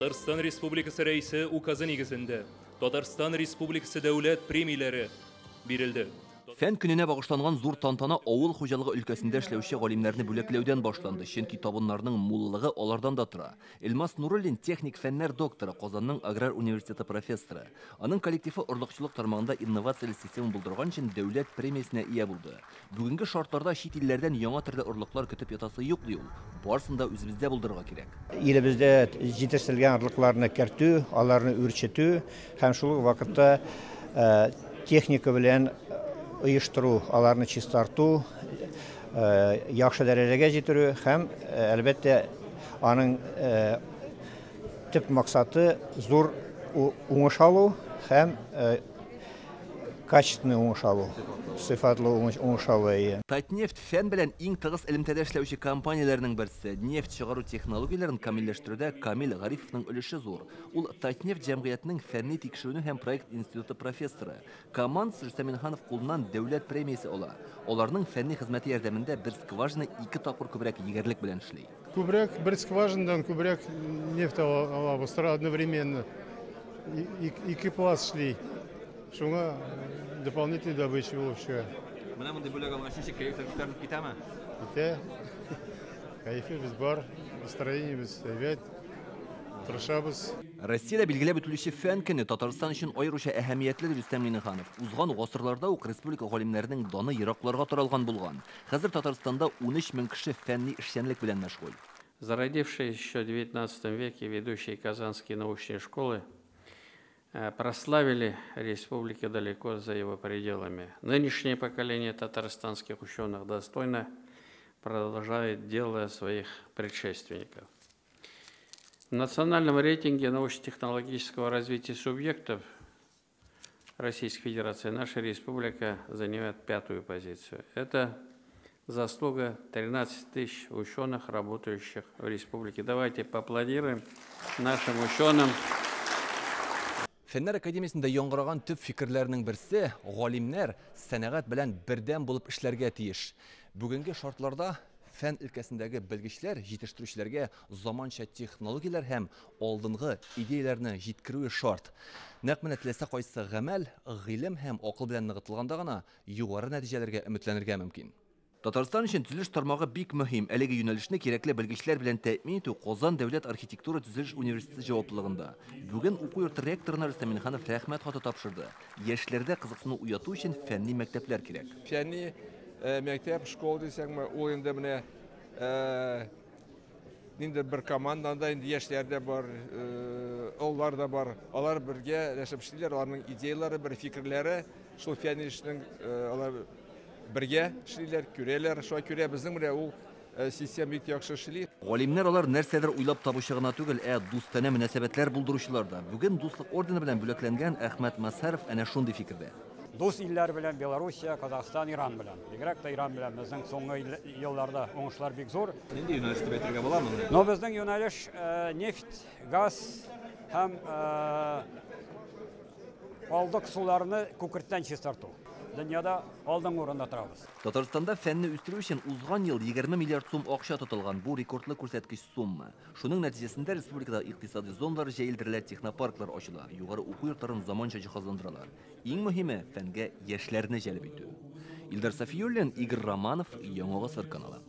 Татарстан Республикасы Рәисе указы нигезендә Татарстан Республикасы дәүләт премияләре бирелде. Фән көненә багышланган зур тантана авыл хуҗалыгы өлкәсендә эшләүче галимнәрне бүләкләүдән башланды, чөнки табыннарның муллыгы алардан да тора. Илмас Нуруллин техник фәннәр докторы, Казанның Аграр университеты профессоры. Аның коллективы орлыкчылык тармагында инновацияле система булдырган өчен дәүләт премиясенә ия булды. Бүгенге шартларда чит илләрдән яңа төрле орлыклар көтеп ятасы юк ди ул. Барысын да үзебездә булдырырга кирәк. Илебездә җитештерелгән орлыкларны кертү, аларны үрчетү һәм шул ук вакытта техника белән оештыру, аларны чистарту, яхшы дәрәҗәгә җитерү һәм әлбәттә аның төп максаты зур уңыш алу һәм качественный уңыш алу, сыйфатлы уңыш алу. Татнефть фән белән иң тыгыз элемтәдә эшләүче компанияләрнең берсе. Нефть чыгару технологияләрен камилләштерүдә Камил Гарифовның өлеше зур. Ул Татнефть җәмгыятенең фәнни тикшерүне һәм проект институты профессоры. Командасы Рөстәминханов кулыннан дәүләт премиясе ала. Аларның фәнни хезмәте ярдәмендә бер скважина 2 тапкыр күбрәк егәрлек белән эшли. Күбрәк бер скважинадан күбрәк нефть алабыз одновременно. 2 пласт эшли. Шуңа дополнительный добыча булышка. Менә монда бүләк алгач ничек кәефләр күтәрелеп китәме? Китә. Кәефебез бар, настроениебез әйбәт. Тырышабыз. Россиядә билгеләп үтелүче фән көне Татарстан өчен аеруча әһәмиятле дип Рөстәминханов. Узган гасырларда ук республика галимнәренең даны еракларга таралган булган. Хәзер Татарстанда 13 мең кеше фәнни эшчәнлек белән мәшгуль. Зародившие еще в XIX веке ведущие казанские научные школы прославили республику далеко за его пределами. Нынешнее поколение татарстанских ученых достойно продолжает дело своих предшественников. В национальном рейтинге научно-технологического развития субъектов Российской Федерации наша республика занимает 5-ю позицию. Это заслуга 13 тысяч ученых, работающих в республике. Давайте поаплодируем нашим ученым. Фәннәр академиясендә яңгыраган төп фикерләрнең берсе галимнәр сәнәгать белән бердәм булып эшләргә тиеш. Бүгенге шартларда фән өлкәсендәге белгечләр җитештерүчеләргә заманча технологияләр һәм алдынгы идеяләрне җиткерүе шарт. Нәкъ менә теләсә кайсы гамәл, гыйлем һәм акыл белән ныгытылганда гына югары нәтиҗәләргә өметләнергә мөмкин. Татарстан өчен төзелеш тармагы бик мөһим. Әлеге юнәлешне кирәкле белгечләр белән тәэмин итү Казан дәүләт архитектура төзелеш университеты җаваплылыгында. Бүген уку йорты ректорына Рөстәминханов рәхмәт хаты тапшырды. Яшьләрдә кызыксыну уяту өчен фәнни мәктәпләр кирәк. Фәнни мәктәп, школа дисәңме, ул инде менә инде бер командада инде яшьләр дә бар, оллар да бар. Алар бергә яшәп эшлиләр, аларның идеялары, бер фикерләре, шул фәнни эшнең алар бергә эшлиләр, күрәләр, шуңа күрә безнең менә ул система бик яхшы эшли. Галимнәр алар нәрсәдер уйлап табучы гына түгел, дустана мөнәсәбәтләр булдыручылар да. Бүген дуслык ордены белән бүләкләнгән Әхмәт Масаров әнә шундый фикердә. Дус илләр белән Белоруссия, Казахстан, Иран белән. Бигрәк тә Иран белән безнең соңгы елларда уңышлар бик зур. Нинди юнәлештә бәйтергә буламы? Но безнең юнәлеш нефть, газ һәм алдык суларны күкерттән чистарту. Дөньяда алдыңгы урында торабыз. Татарстанда фәнне үстерү өчен узган ел 20 миллиард сум акча тотылган. Бу рекордлы күрсәткеч сумма. Шуның нәтиҗәсендә республикада икътисади зоналар җәелдерелә, технопарклар ачыла, югары уку йортларын заманча җиһазландыралар. Иң мөһиме фәнгә яшьләрне җәлеп итү. Илдар Сафиуллин, Игорь Романов, Яңа Гасыр каналы.